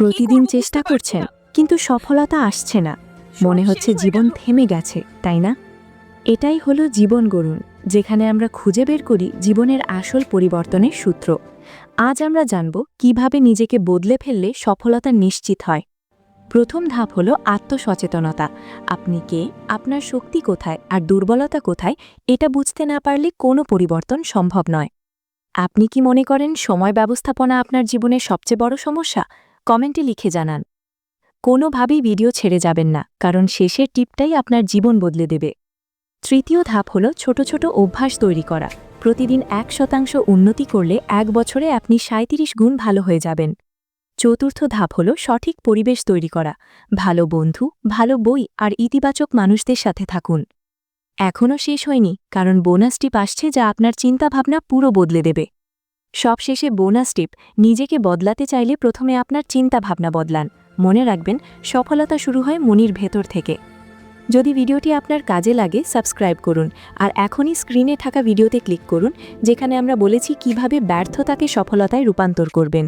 প্রতিদিন চেষ্টা করছেন কিন্তু সফলতা আসছে না, মনে হচ্ছে জীবন থেমে গেছে, তাই না? এটাই হলো জীবন গড়ুন, যেখানে আমরা খুঁজে বের করি জীবনের আসল পরিবর্তনের সূত্র। আজ আমরা জানব কিভাবে নিজেকে বদলে ফেললে সফলতা নিশ্চিত হয়। প্রথম ধাপ হলো আত্মসচেতনতা। আপনি কে, আপনার শক্তি কোথায় আর দুর্বলতা কোথায়, এটা বুঝতে না পারলে কোনো পরিবর্তন সম্ভব নয়। আপনি কি মনে করেন সময় ব্যবস্থাপনা আপনার জীবনের সবচেয়ে বড় সমস্যা? কমেন্টে লিখে জানান। কোনোভাবেই ভিডিও ছেড়ে যাবেন না, কারণ শেষের টিপটাই আপনার জীবন বদলে দেবে। তৃতীয় ধাপ হল ছোট ছোট অভ্যাস তৈরি করা। প্রতিদিন 1% উন্নতি করলে 1 বছরে আপনি 37 গুণ ভালো হয়ে যাবেন। চতুর্থ ধাপ হল সঠিক পরিবেশ তৈরি করা। ভালো বন্ধু, ভালো বই আর ইতিবাচক মানুষদের সাথে থাকুন। এখনও শেষ হয়নি, কারণ বোনাস টিপ আসছে যা আপনার চিন্তাভাবনা পুরো বদলে দেবে। সবশেষে বোনাস টিপ, নিজেকে বদলাতে চাইলে প্রথমে আপনার চিন্তাভাবনা বদলান। মনে রাখবেন, সফলতা শুরু হয় মনের ভেতর থেকে। যদি ভিডিওটি আপনার কাজে লাগে, সাবস্ক্রাইব করুন আর এখনই স্ক্রিনে থাকা ভিডিওতে ক্লিক করুন, যেখানে আমরা বলেছি কিভাবে ব্যর্থতাকে সফলতায় রূপান্তর করবেন।